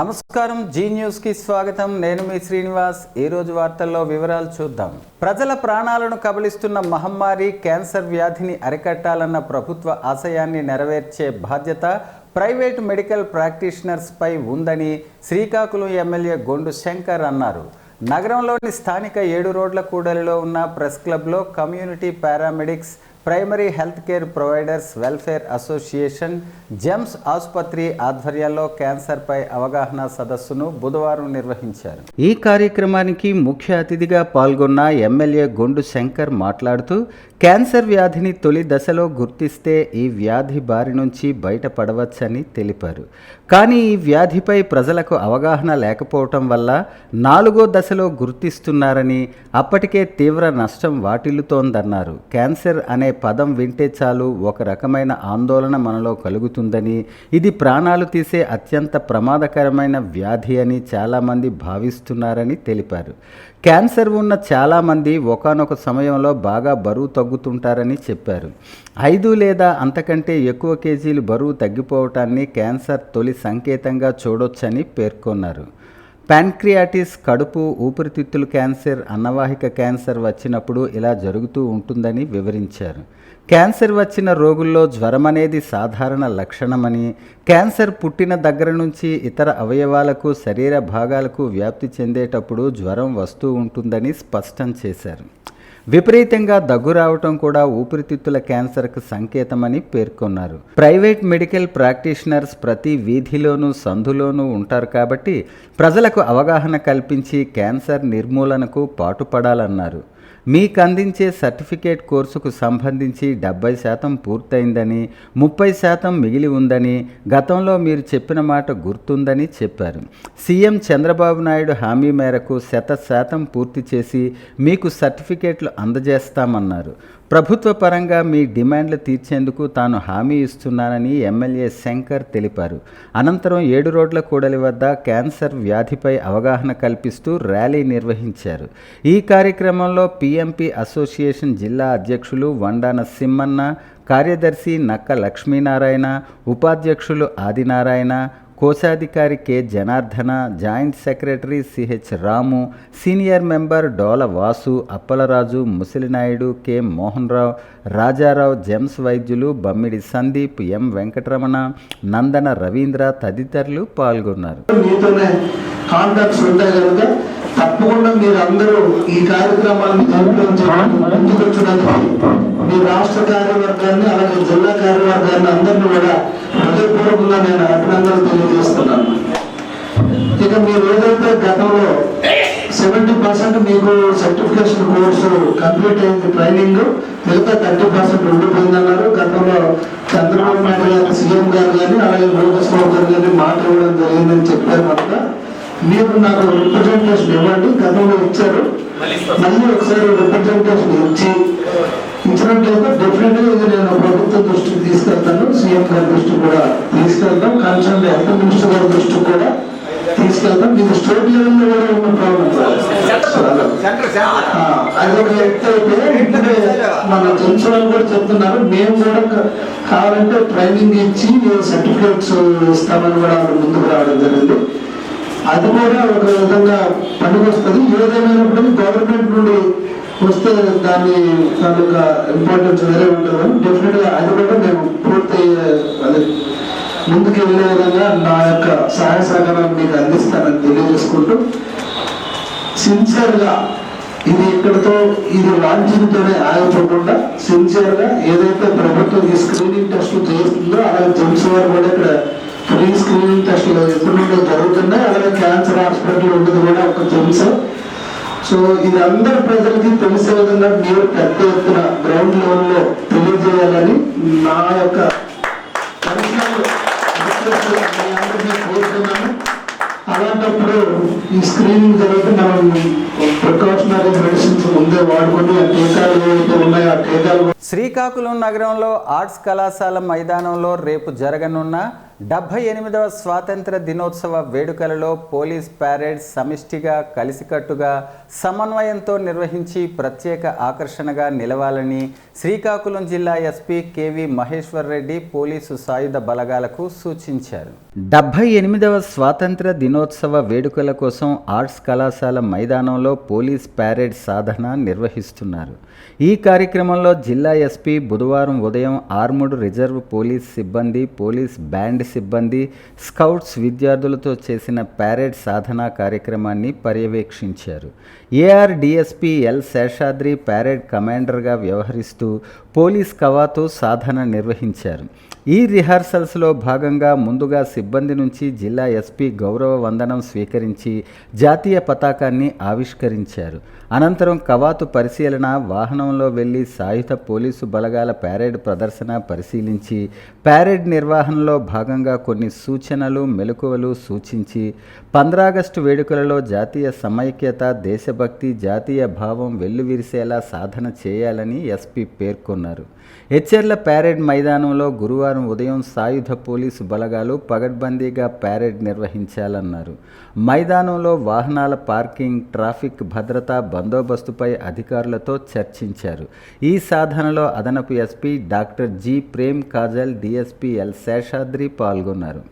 నమస్కారం, జీ న్యూస్కి స్వాగతం. నేను మీ శ్రీనివాస్. ఈరోజు వార్తల్లో వివరాలు చూద్దాం. ప్రజల ప్రాణాలను కబలిస్తున్న మహమ్మారి క్యాన్సర్ వ్యాధిని అరికట్టాలన్న ప్రభుత్వ ఆశయాన్ని నెరవేర్చే బాధ్యత ప్రైవేట్ మెడికల్ ప్రాక్టీషనర్స్పై ఉందని శ్రీకాకుళం ఎమ్మెల్యే గొండు శంకర్ అన్నారు. నగరంలోని స్థానిక 7 రోడ్ల కూడలిలో ఉన్న ప్రెస్ క్లబ్లో community paramedics, primary health care providers welfare association, GEMS ఆసుపత్రి ఆధ్వర్యంలో క్యాన్సర్పై అవగాహన సదస్సును బుధవారం నిర్వహించారు. ఈ కార్యక్రమానికి ముఖ్య అతిథిగా పాల్గొన్న ఎమ్మెల్యే గొండు శంకర్ మాట్లాడుతూ, క్యాన్సర్ వ్యాధిని తొలి దశలో గుర్తిస్తే ఈ వ్యాధి బారి నుంచి బయటపడవచ్చని తెలిపారు. కానీ ఈ వ్యాధిపై ప్రజలకు అవగాహన లేకపోవటం వల్ల 4వ దశలో గుర్తిస్తున్నారని, అప్పటికే తీవ్ర నష్టం వాటిల్లుతోందన్నారు. క్యాన్సర్ అనే పదం వింటే చాలు ఒక రకమైన ఆందోళన మనలో కలుగుతుందని, ఇది ప్రాణాలు తీసే అత్యంత ప్రమాదకరమైన వ్యాధి అని చాలామంది భావిస్తున్నారని తెలిపారు. క్యాన్సర్ ఉన్న చాలామంది ఒకానొక సమయంలో బాగా బరువు తగ్గుతుంటారని చెప్పారు. 5 లేదా అంతకంటే ఎక్కువ కేజీలు బరువు తగ్గిపోవటాన్ని క్యాన్సర్ తొలి సంకేతంగా చూడొచ్చని పేర్కొన్నారు. ప్యాన్క్రియాటిస్, కడుపు, ఊపిరితిత్తుల క్యాన్సర్, అన్నవాహిక క్యాన్సర్ వచ్చినప్పుడు ఇలా జరుగుతూ ఉంటుందని వివరించారు. క్యాన్సర్ వచ్చిన రోగుల్లో జ్వరం అనేది సాధారణ లక్షణమని, క్యాన్సర్ పుట్టిన దగ్గర నుంచి ఇతర అవయవాలకు, శరీర భాగాలకు వ్యాప్తి చెందేటప్పుడు జ్వరం వస్తూ ఉంటుందని స్పష్టం చేశారు. విపరీతంగా దగ్గు రావటం కూడా ఊపిరితిత్తుల క్యాన్సర్కు సంకేతమని పేర్కొన్నారు. ప్రైవేట్ మెడికల్ ప్రాక్టీషనర్స్ ప్రతి వీధిలోనూ, సందులోనూ ఉంటారు కాబట్టి ప్రజలకు అవగాహన కల్పించి క్యాన్సర్ నిర్మూలనకు పాటుపడాలన్నారు. మీకు అందించే సర్టిఫికేట్ కోర్సుకు సంబంధించి 70% పూర్తయిందని, 30% మిగిలి ఉందని, గతంలో మీరు చెప్పిన మాట గుర్తుందని చెప్పారు. సీఎం చంద్రబాబు నాయుడు హామీ మేరకు 100% పూర్తి చేసి మీకు సర్టిఫికేట్లు అందజేస్తామన్నారు. ప్రభుత్వ పరంగా మీ డిమాండ్లు తీర్చేందుకు తాను హామీ ఇస్తున్నానని ఎమ్మెల్యే శంకర్ తెలిపారు. అనంతరం 7 రోడ్ల కూడలి వద్ద క్యాన్సర్ వ్యాధిపై అవగాహన కల్పిస్తూ ర్యాలీ నిర్వహించారు. ఈ కార్యక్రమంలో పిఎంపి అసోసియేషన్ జిల్లా అధ్యక్షులు వండాన సిమ్మన్న, కార్యదర్శి నక్క లక్ష్మీనారాయణ, ఉపాధ్యక్షులు ఆదినారాయణ, కోశాధికారి K Janardhana, joint secretary CH Ramu, senior member Dola Vasu, Appalaraju, Musalinaidu, K Mohan Rao, Rajarao, GEMS వైద్యులు బమ్మిడి సందీప్, ఎం వెంకటరమణ, నందన రవీంద్ర తదితరులు పాల్గొన్నారు. తప్పకుండా మీరు అందరూ ఈ కార్యక్రమాన్ని మీ రాష్ట్ర కార్యవర్గాన్ని, అలాగే జిల్లా కార్యవర్గాన్ని అందరినీ కూడా హృదయపూర్వకంగా నేను అభినందనలు తెలియజేస్తున్నాను. ఇక మీరు ఏదైతే గతంలో 70% మీకు సర్టిఫికేషన్ కోర్సు కంప్లీట్ అయింది, ట్రైనింగ్, మిగతా 30% ఉండిపోయిందన్నారు. గతంలో చంద్రబాబు నాయుడు గారు, సీఎం గారు కానీ, అలాగే లోకేష్ బాబు గారు కానీ మాట ఇవ్వడం జరిగిందని చెప్పారు కనుక మీరు నాకు రిప్రజెంటేషన్ ఇవ్వండి. గతంలో ఇచ్చారు, మళ్ళీ ఒకసారి రిప్రజెంటేషన్ ఇచ్చినట్లయితే డెఫినెట్గా ఇది నేను ప్రభుత్వం దృష్టికి తీసుకెళ్తాను, సీఎం గారి దృష్టికి కూడా తీసుకెళ్తాం, కన్సర్న్ హెల్త్ మినిస్టర్ గారి దృష్టికి కూడా తీసుకెళ్తాం. ఇది స్టేట్ లెవెల్లో కూడా ఉన్న ప్రాబ్లం. అది ఒక ఎత్తు అయితే మన జెన్సన్ కూడా చెప్తున్నారు, మేము కూడా కావాలంటే ట్రైనింగ్ ఇచ్చి సర్టిఫికేట్స్ ఇస్తామని కూడా ముందుకు రావడం జరిగింది. అది కూడా ఒక విధంగా పనికొస్తుంది. ఏదేమైనప్పటికీ గవర్నమెంట్ నుండి వస్తే దాని యొక్క ఇంపార్టెన్స్ వేరే ఉంటుంది. డెఫినెట్గా అది కూడా మేము పూర్తి అదే ముందుకు వెళ్ళే విధంగా నా యొక్క సహాయ సహకారాన్ని మీకు అందిస్తానని తెలియజేసుకుంటూ, సిన్సియర్గా ఇది ఇక్కడితో ఇది వాంఛితతోనే ఆగిపోకుండా సిన్సియర్గా ఏదైతే ప్రభుత్వం ఈ స్క్రీనింగ్ టెస్టులు చేస్తుందో, అలాగే జెమ్స్ వారు కూడా ఇక్కడ ఫ్రీ స్క్రీనింగ్ టెస్టులు ఎప్పటి నుండో జరుగుతున్నాయి. అలాగే క్యాన్సర్ హాస్పిటల్ ఉండదు కూడా ఒక జెమ్స్. సో ఇది అందరి ప్రజలకి తెలిసే విధంగా మీరు పెద్ద ఎత్తున గ్రౌండ్ లెవెల్లో తెలియజేయాలని నా యొక్క కోరుతున్నాను. అలాంటప్పుడు ఈ స్క్రీనింగ్ జరిగితే మనం ప్రికాషనరీ మెడిసిన్స్ ముందే వాడుకొని ఆ టీకాలు ఏవైతే ఉన్నాయో ఆ టీకాలు శ్రీకాకుళం నగరంలో ఆర్ట్స్ కళాశాల మైదానంలో రేపు జరగనున్న 78వ స్వాతంత్ర దినోత్సవ వేడుకలలో పోలీస్ ప్యారేడ్ సమిష్టిగా కలిసికట్టుగా సమన్వయంతో నిర్వహించి ప్రత్యేక ఆకర్షణగా నిలవాలని శ్రీకాకుళం జిల్లా SP KV Maheshwar Reddy police సాయుధ బలగాలకు సూచించారు. 78వ స్వాతంత్ర దినోత్సవ వేడుకల కోసం ఆర్ట్స్ కళాశాల మైదానంలో పోలీస్ ప్యారేడ్ సాధన నిర్వహిస్తున్నారు. ఈ కార్యక్రమంలో జిల్లా ఎస్పీ బుధవారం ఉదయం ఆర్ముడ్ రిజర్వ్ పోలీస్ సిబ్బంది, పోలీస్ బ్యాండ్ సిబ్బంది, స్కౌట్స్ విద్యార్థులతో చేసిన ప్యారేడ్ సాధనా కార్యక్రమాన్ని పర్యవేక్షించారు. AR DSP L Seshadri parade కమాండర్గా వ్యవహరిస్తూ పోలీస్ కవాతు సాధన నిర్వహించారు. ఈ రిహార్సల్స్లో భాగంగా ముందుగా సిబ్బంది నుంచి జిల్లా ఎస్పీ గౌరవ వందనం స్వీకరించి జాతీయ పతాకాన్ని ఆవిష్కరించారు. అనంతరం కవాతు పరిశీలన, వాహనంలో వెళ్లి సాయుధ పోలీసు బలగాల ప్యారేడ్ ప్రదర్శన పరిశీలించి ప్యారేడ్ నిర్వహణలో భాగంగా కొన్ని సూచనలు, మెలకువలు సూచించి 15 ఆగస్టు వేడుకలలో జాతీయ సమైక్యత, దేశభక్తి, జాతీయ భావం వెల్లువిరిసేలా సాధన చేయాలని ఎస్పీ పేర్కొన్నారు. హెచ్ఎర్ల ప్యారేడ్ మైదానంలో గురువారం ఉదయం సాయుధ పోలీసు బలగాలు పగడ్బందీగా ప్యారేడ్ నిర్వహించాలన్నారు. మైదానంలో వాహనాల పార్కింగ్, ట్రాఫిక్ భద్రతా బందోబస్తుపై అధికారులతో చర్చించారు. ఈ సాధనలో అదనపు SP doctor G Prem Kajal, DSP L Seshadri పాల్గొన్నారు.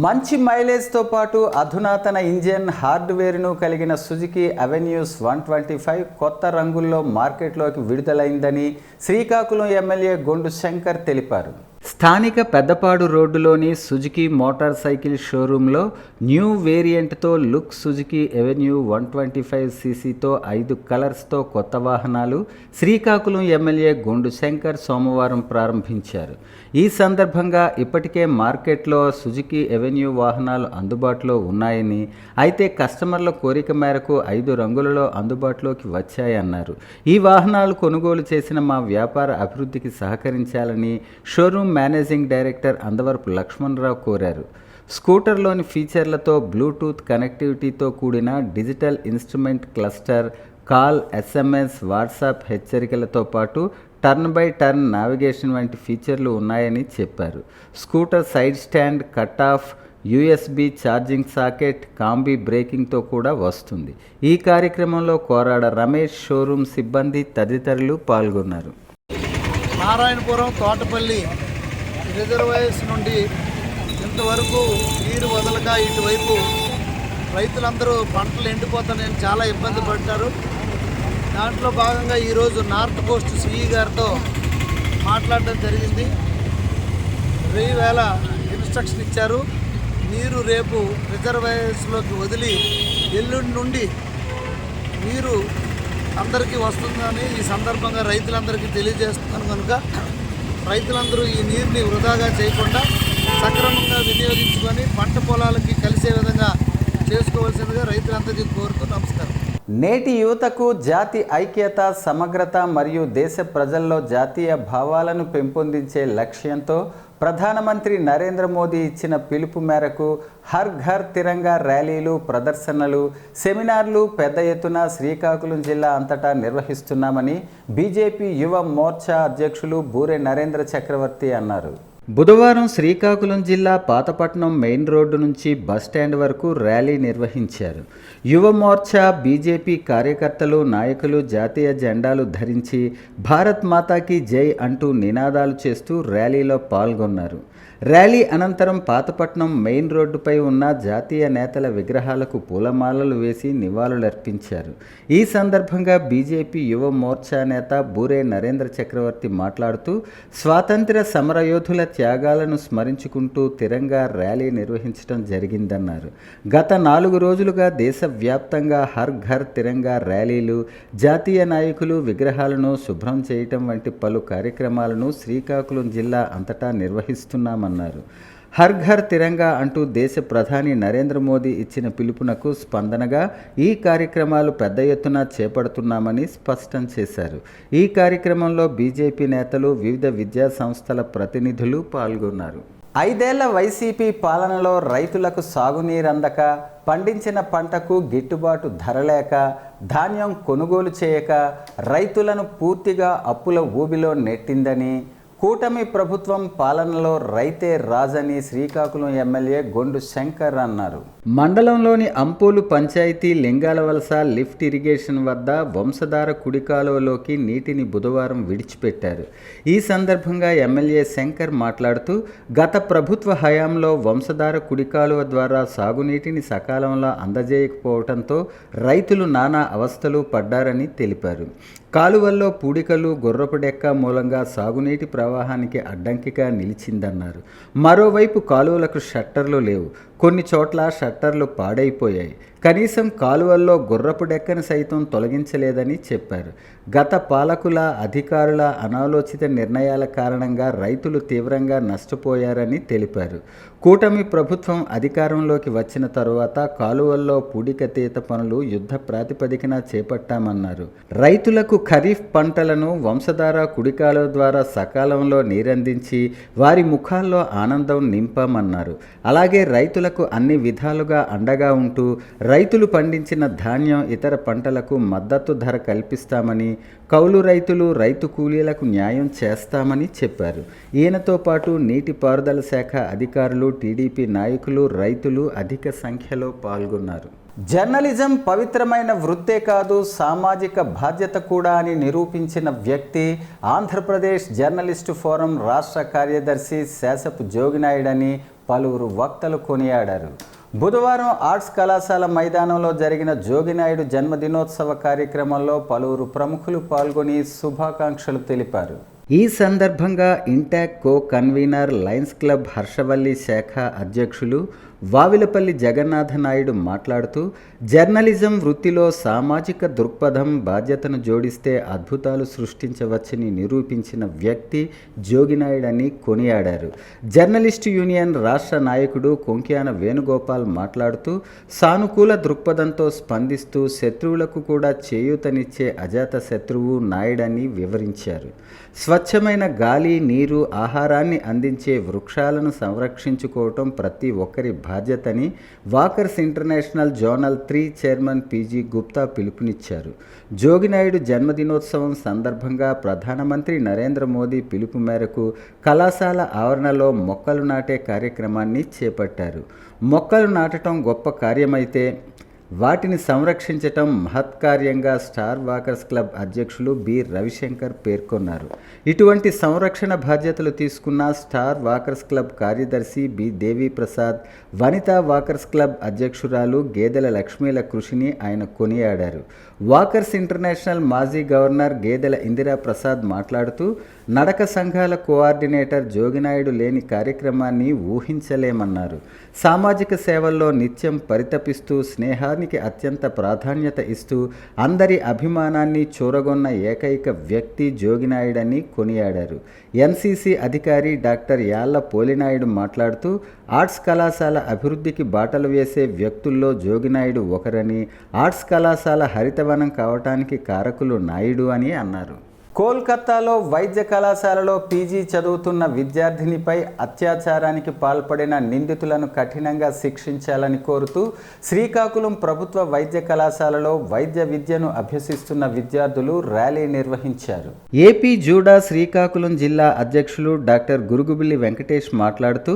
మంచి మైలేజ్తో పాటు అధునాతన ఇంజిన్ హార్డ్వేర్ను కలిగిన సుజుకి అవెన్యూస్ 125 కొత్త రంగుల్లో మార్కెట్లోకి విడుదలైందని శ్రీకాకుళం ఎమ్మెల్యే గొండు శంకర్ తెలిపారు. స్థానిక పెద్దపాడు రోడ్డులోని సుజుకి మోటార్ సైకిల్ షోరూంలో న్యూ వేరియంట్తో లుక్ సుజుకి అవెన్యూ 125 సీసీతో 5 కలర్స్తో కొత్త వాహనాలు శ్రీకాకుళం ఎమ్మెల్యే గొండు శంకర్ సోమవారం ప్రారంభించారు. ఈ సందర్భంగా ఇప్పటికే మార్కెట్లో సుజుకి అవెన్యూ వాహనాలు అందుబాటులో ఉన్నాయని, అయితే కస్టమర్ల కోరిక మేరకు 5 రంగులలో అందుబాటులోకి వచ్చాయన్నారు. ఈ వాహనాలు కొనుగోలు చేసిన మా వ్యాపార అభివృద్ధికి సహకరించాలని showroom managing director Andavarapu Lakshmanarao కోరారు. స్కూటర్లోని ఫీచర్లతో బ్లూటూత్ కనెక్టివిటీతో కూడిన digital instrument cluster, call, SMS, WhatsApp హెచ్చరికలతో పాటు టర్న్ బై టర్న్ నావిగేషన్ వంటి ఫీచర్లు ఉన్నాయని చెప్పారు. Scooter side stand, cut off, USB charging socket, combi బ్రేకింగ్తో కూడా వస్తుంది. ఈ కార్యక్రమంలో కోరాడ రమేష్, షోరూమ్ సిబ్బంది తదితరులు పాల్గొన్నారు. నారాయణపురం, తోటపల్లి రిజర్వాయర్స్ నుండి ఇంతవరకు నీరు వదలక ఇటువైపు రైతులందరూ పంటలు ఎండిపోతానని చాలా ఇబ్బంది పడ్డారు. దాంట్లో భాగంగా ఈరోజు నార్త్ కోస్ట్ సిఈ గారితో మాట్లాడడం జరిగింది. 1000 ఇన్స్ట్రక్షన్ ఇచ్చారు. నీరు రేపు రిజర్వాయర్స్లోకి వదిలి ఎల్లుండి నుండి నీరు అందరికీ వస్తుందని ఈ సందర్భంగా రైతులందరికీ తెలియజేస్తున్నాను. కనుక రైతులందరూ ఈ నీరుని వృధాగా చేయకుండా సక్రమంగా వినియోగించుకొని పంట పొలాలకి కలిసే విధంగా చేసుకోవాల్సిందిగా రైతులందరికీ కోరుతూ నమస్కారం. నేటి యువతకు జాతి ఐక్యత, సమగ్రత మరియు దేశ ప్రజల్లో జాతీయ భావాలను పెంపొందించే లక్ష్యంతో ప్రధానమంత్రి నరేంద్ర మోదీ ఇచ్చిన పిలుపు మేరకు హర్ ఘర్ తిరంగా ర్యాలీలు, ప్రదర్శనలు, సెమినార్లు పెద్ద ఎత్తున శ్రీకాకుళం జిల్లా అంతటా నిర్వహిస్తున్నామని బీజేపీ యువ మోర్చా అధ్యక్షులు బూరే నరేంద్ర చక్రవర్తి అన్నారు. బుధవారం శ్రీకాకుళం జిల్లా పాతపట్నం మెయిన్ రోడ్డు నుంచి బస్టాండ్ వరకు ర్యాలీ నిర్వహించారు. యువ మోర్చా, బీజేపీ కార్యకర్తలు, నాయకులు జాతీయ జెండాలు ధరించి భారత్ మాతాకి జై అంటూ నినాదాలు చేస్తూ ర్యాలీలో పాల్గొన్నారు. ర్యాలీ అనంతరం పాతపట్నం మెయిన్ రోడ్డుపై ఉన్న జాతీయ నేతల విగ్రహాలకు పూలమాలలు వేసి నివాళులర్పించారు. ఈ సందర్భంగా బీజేపీ యువ మోర్చా నేత బూరే నరేంద్ర చక్రవర్తి మాట్లాడుతూ స్వాతంత్ర్య సమరయోధుల త్యాగాలను స్మరించుకుంటూ తిరంగా ర్యాలీ నిర్వహించడం జరిగిందన్నారు. గత 4 రోజులుగా దేశవ్యాప్తంగా హర్ ఘర్ తిరంగా ర్యాలీలు, జాతీయ నాయకులు విగ్రహాలను శుభ్రం చేయటం వంటి పలు కార్యక్రమాలను శ్రీకాకుళం జిల్లా అంతటా నిర్వహిస్తున్నామన్నారు. హర్ ఘర్ తిరంగా అంటూ దేశ ప్రధాని నరేంద్ర మోదీ ఇచ్చిన పిలుపునకు స్పందనగా ఈ కార్యక్రమాలు పెద్ద ఎత్తున చేపడుతున్నామని స్పష్టం చేశారు. ఈ కార్యక్రమంలో బీజేపీ నేతలు, వివిధ విద్యా సంస్థల ప్రతినిధులు పాల్గొన్నారు. 5 ఏళ్ల వైసీపీ పాలనలో రైతులకు సాగునీరందక, పండించిన పంటకు గిట్టుబాటు ధర లేక, ధాన్యం కొనుగోలు చేయక రైతులను పూర్తిగా అప్పుల ఊబిలో నెట్టిందని, కూటమి ప్రభుత్వం పాలనలో రైతే రాజని శ్రీకాకుళం ఎమ్మెల్యే గొండు శంకర్ అన్నారు. మండలంలోని అంపోలు పంచాయతీ లింగాలవలస లిఫ్ట్ ఇరిగేషన్ వద్ద వంశధార కుడి కాలువలోకి నీటిని బుధవారం విడిచిపెట్టారు. ఈ సందర్భంగా ఎమ్మెల్యే శంకర్ మాట్లాడుతూ, గత ప్రభుత్వ హయాంలో వంశధార కుడి కాలువ ద్వారా సాగునీటిని సకాలంలో అందజేయకపోవడంతో రైతులు నానా అవస్థలు పడ్డారని తెలిపారు. కాలువల్లో పూడికలు, గుర్రపు డెక్క మూలంగా సాగునీటి ప్రవాహానికి అడ్డంకిగా నిలిచిందన్నారు. మరోవైపు కాలువలకు షట్టర్లు లేవు. కొన్ని చోట్ల షట్టర్లు పాడైపోయాయి. కనీసం కాలువల్లో గుర్రపు డెక్కను సైతం తొలగించలేదని చెప్పారు. గత పాలకుల, అధికారుల అనాలోచిత నిర్ణయాల కారణంగా రైతులు తీవ్రంగా నష్టపోయారని తెలిపారు. కూటమి ప్రభుత్వం అధికారంలోకి వచ్చిన తరువాత కాలువల్లో పూడికతీత పనులు యుద్ధ ప్రాతిపదికన చేపట్టామన్నారు. రైతులకు ఖరీఫ్ పంటలను వంశధార కుడి కాలువ ద్వారా సకాలంలో నీరందించి వారి ముఖాల్లో ఆనందం నింపామన్నారు. అలాగే రైతులకు అన్ని విధాలుగా అండగా ఉంటూ రైతులు పండించిన ధాన్యం, ఇతర పంటలకు మద్దతు ధర కల్పిస్తామని, కౌలు రైతులు, రైతు కూలీలకు న్యాయం చేస్తామని చెప్పారు. ఈయనతో పాటు నీటిపారుదల శాఖ అధికారులు, టీడీపీ నాయకులు, రైతులు అధిక సంఖ్యలో పాల్గొన్నారు. జర్నలిజం పవిత్రమైన వృత్తే కాదు, సామాజిక బాధ్యత కూడా అని నిరూపించిన వ్యక్తి ఆంధ్రప్రదేశ్ జర్నలిస్టు ఫోరం రాష్ట్ర కార్యదర్శి శాసపు జోగినాయుడని పలువురు వక్తలు కొనియాడారు. బుధవారం ఆర్ట్స్ కళాశాల మైదానంలో జరిగిన జోగినాయుడు జన్మదినోత్సవ కార్యక్రమంలో పలువురు ప్రముఖులు పాల్గొని శుభాకాంక్షలు తెలిపారు. ఈ సందర్భంగా INTACH co convener Lions Club Harshavalli శాఖ అధ్యక్షులు వావిలపల్లి జగన్నాథ నాయుడు మాట్లాడుతూ, జర్నలిజం వృత్తిలో సామాజిక దృక్పథం, బాధ్యతను జోడిస్తే అద్భుతాలు సృష్టించవచ్చని నిరూపించిన వ్యక్తి జోగినాయుడని కొనియాడారు. జర్నలిస్టు యూనియన్ రాష్ట్ర నాయకుడు కొంక్యాన వేణుగోపాల్ మాట్లాడుతూ, సానుకూల దృక్పథంతో స్పందిస్తూ శత్రువులకు కూడా చేయూతనిచ్చే అజాత శత్రువు నాయుడని వివరించారు. స్వచ్ఛమైన గాలి, నీరు, ఆహారాన్ని అందించే వృక్షాలను సంరక్షించుకోవటం ప్రతి ఒక్కరి బాధ్యతని walkers international zonal 3 chairman PG Gupta పిలుపునిచ్చారు. జోగినాయుడు జన్మదినోత్సవం సందర్భంగా ప్రధానమంత్రి నరేంద్ర మోదీ పిలుపు మేరకు కళాశాల ఆవరణలో మొక్కలు నాటే కార్యక్రమాన్ని చేపట్టారు. మొక్కలు నాటడం గొప్ప కార్యమైతే వాటిని సంరక్షించటం మహత్కార్యంగా స్టార్ వాకర్స్ క్లబ్ అధ్యక్షులు బి రవిశంకర్ పేర్కొన్నారు. ఇటువంటి సంరక్షణ బాధ్యతలు తీసుకున్న స్టార్ వాకర్స్ క్లబ్ కార్యదర్శి బి దేవి ప్రసాద్, వనితా వాకర్స్ క్లబ్ అధ్యక్షురాలు గేదెల లక్ష్మీల కృషిని ఆయన కొనియాడారు. వాకర్స్ ఇంటర్నేషనల్ మాజీ గవర్నర్ గేదెల ఇందిరా ప్రసాద్ మాట్లాడుతూ, నడక సంఘాల కోఆర్డినేటర్ జోగినాయుడు లేని కార్యక్రమాన్ని ఊహించలేమన్నారు. సామాజిక సేవల్లో నిత్యం పరితపిస్తూ స్నేహానికి అత్యంత ప్రాధాన్యత ఇస్తూ అందరి అభిమానాన్ని చూరగొన్న ఏకైక వ్యక్తి జోగినాయుడని కొనియాడారు. ఎన్సీసీ అధికారి డాక్టర్ యాళ్ల పోలినాయుడు మాట్లాడుతూ, ఆర్ట్స్ కళాశాల అభివృద్ధికి బాటలు వేసే వ్యక్తుల్లో జోగినాయుడు ఒకరని, ఆర్ట్స్ కళాశాల హరితవనం కావటానికి కారకులు నాయుడు అని అన్నారు. కోల్కతాలో వైద్య కళాశాలలో పీజీ చదువుతున్న విద్యార్థినిపై అత్యాచారానికి పాల్పడిన నిందితులను కఠినంగా శిక్షించాలని కోరుతూ శ్రీకాకుళం ప్రభుత్వ వైద్య కళాశాలలో వైద్య విద్యను అభ్యసిస్తున్న విద్యార్థులు ర్యాలీ నిర్వహించారు. ఏపీ జూడా శ్రీకాకుళం జిల్లా అధ్యక్షులు డాక్టర్ గురుగుబిల్లి వెంకటేష్ మాట్లాడుతూ,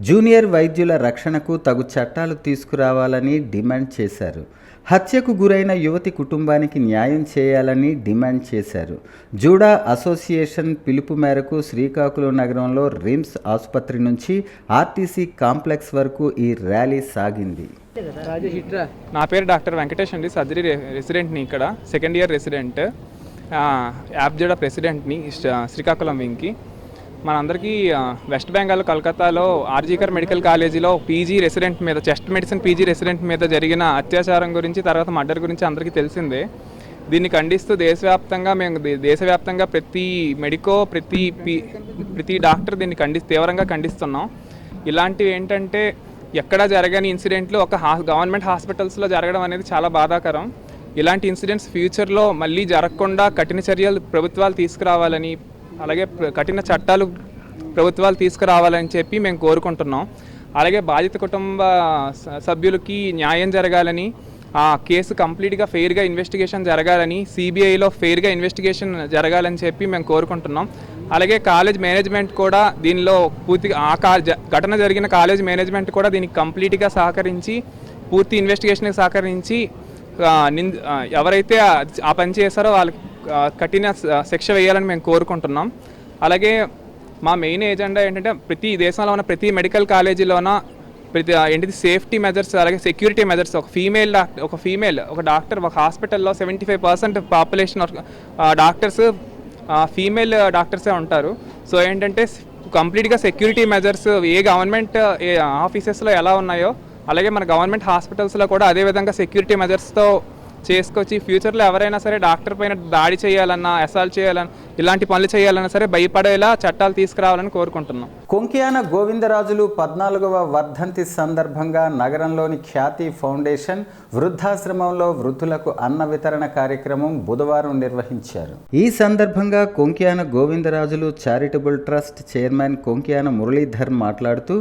జూనియర్ వైద్యుల రక్షణకు తగు చట్టాలు తీసుకురావాలని డిమాండ్ చేశారు. హత్యకు గురైన యువతి కుటుంబానికి న్యాయం చేయాలని డిమాండ్ చేశారు. జూడా అసోసియేషన్ పిలుపు మేరకు శ్రీకాకుళం నగరంలో రిమ్స్ ఆసుపత్రి నుంచి ఆర్టీసీ కాంప్లెక్స్ వరకు ఈ ర్యాలీ సాగింది. నా పేరు డాక్టర్ వెంకటేష్ అండి, సర్జరీ రెసిడెంట్ని, ఇక్కడ సెకండ్ ఇయర్ రెసిడెంట్, యాప్జడా ప్రెసిడెంట్ని శ్రీకాకుళం వింగ్కి. మనందరికీ వెస్ట్ బెంగాల్ కలకత్తాలో ఆర్జీకర్ మెడికల్ కాలేజీలో పీజీ రెసిడెంట్ మీద, చెస్ట్ మెడిసిన్ పీజీ రెసిడెంట్ మీద జరిగిన అత్యాచారం గురించి, తర్వాత మర్డర్ గురించి అందరికీ తెలిసిందే. దీన్ని ఖండిస్తూ దేశవ్యాప్తంగా ప్రతి మెడికో, ప్రతి డాక్టర్ దీన్ని తీవ్రంగా ఖండిస్తున్నాం. ఇలాంటివి ఏంటంటే ఎక్కడా జరగని ఇన్సిడెంట్లు ఒక గవర్నమెంట్ హాస్పిటల్స్లో జరగడం అనేది చాలా బాధాకరం. ఇలాంటి ఇన్సిడెంట్స్ ఫ్యూచర్లో మళ్ళీ జరగకుండా కఠిన చర్యలు ప్రభుత్వాలు తీసుకురావాలని, అలాగే కఠిన చట్టాలు ప్రభుత్వాలు తీసుకురావాలని చెప్పి మేము కోరుకుంటున్నాం. అలాగే బాధిత కుటుంబ సభ్యులకి న్యాయం జరగాలని, ఆ కేసు కంప్లీట్గా ఫెయిర్గా ఇన్వెస్టిగేషన్ జరగాలని, సిబిఐలో ఫెయిర్గా ఇన్వెస్టిగేషన్ జరగాలని చెప్పి మేము కోరుకుంటున్నాం. అలాగే కాలేజ్ మేనేజ్మెంట్ కూడా దీనిలో పూర్తిగా ఘటన జరిగిన కాలేజ్ మేనేజ్మెంట్ కూడా దీనికి కంప్లీట్గా సహకరించి పూర్తి ఇన్వెస్టిగేషన్కి సహకరించి ఎవరైతే ఆ పని చేశారో వాళ్ళకి కఠిన శిక్ష వేయాలని మేము కోరుకుంటున్నాం. అలాగే మా మెయిన్ ఎజెండా ఏంటంటే ప్రతి దేశంలో ఉన్న ప్రతి మెడికల్ కాలేజీలోన ఏంటిది సేఫ్టీ మెజర్స్, అలాగే సెక్యూరిటీ మెజర్స్. ఒక డాక్టర్ ఒక హాస్పిటల్లో 75% పాపులేషన్ డాక్టర్స్ ఫీమేల్ డాక్టర్సే ఉంటారు. సో ఏంటంటే కంప్లీట్గా సెక్యూరిటీ మెజర్స్ ఏ గవర్నమెంట్ ఆఫీసెస్లో ఎలా ఉన్నాయో అలాగే మన గవర్నమెంట్ హాస్పిటల్స్లో కూడా అదేవిధంగా సెక్యూరిటీ మెజర్స్తో చేసుకొచ్చి ఫ్యూచర్లో ఎవరైనా సరే డాక్టర్ పైన దాడి చేయాలన్నా, అసాల్ట్ చేయాలన్నా, ఇలాంటి పనులు చేయాలన్నా సరే భయపడేలా చట్టాలు తీసుకురావాలని కోరుకుంటున్నాం. కొంకియాన గోవిందరాజులు 14వ వర్ధంతి సందర్భంగా నగరంలోని ఖ్యాతి ఫౌండేషన్ వృద్ధాశ్రమంలో వృద్ధులకు అన్న వితరణ కార్యక్రమం బుధవారం నిర్వహించారు. ఈ సందర్భంగా Konkiyana Govindarajulu charitable trust chairman Konkiyana Muralidhar మాట్లాడుతూ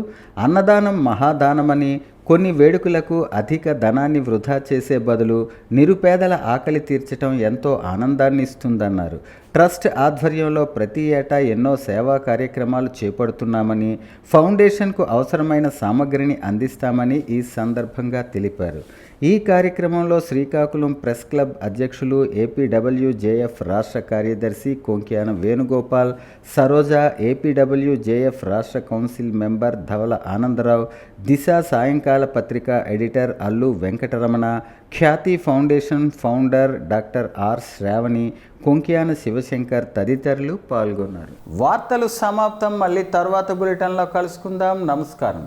అన్నదానం మహాదానమని, కొన్ని వేడుకలకు అధిక ధనాన్ని వృధా చేసే బదులు నిరుపేదల ఆకలి తీర్చడం ఎంతో ఆనందాన్ని ఇస్తుందన్నారు. ట్రస్ట్ ఆధ్వర్యంలో ప్రతి ఏటా ఎన్నో సేవా కార్యక్రమాలు చేపడుతున్నామని, ఫౌండేషన్కు అవసరమైన సామగ్రిని అందిస్తామని ఈ సందర్భంగా తెలిపారు. ఈ కార్యక్రమంలో శ్రీకాకుళం ప్రెస్ క్లబ్ అధ్యక్షులు, ఏపీడబ్ల్యూజేఎఫ్ రాష్ట్ర కార్యదర్శి కొంకియాన వేణుగోపాల్, సరోజ, ఏపీడబ్ల్యూజేఎఫ్ రాష్ట్ర కౌన్సిల్ మెంబర్ ధవల ఆనందరావు, దిశ సాయంకాల పత్రిక editor Allu Venkataramana, Khyati foundation founder doctor R Sravani, Konkiyana Sivasankar తదితరులు పాల్గొన్నారు. వార్తలు సమాప్తం. మళ్ళీ తర్వాత బులెటిన్లో కలుసుకుందాం. నమస్కారం.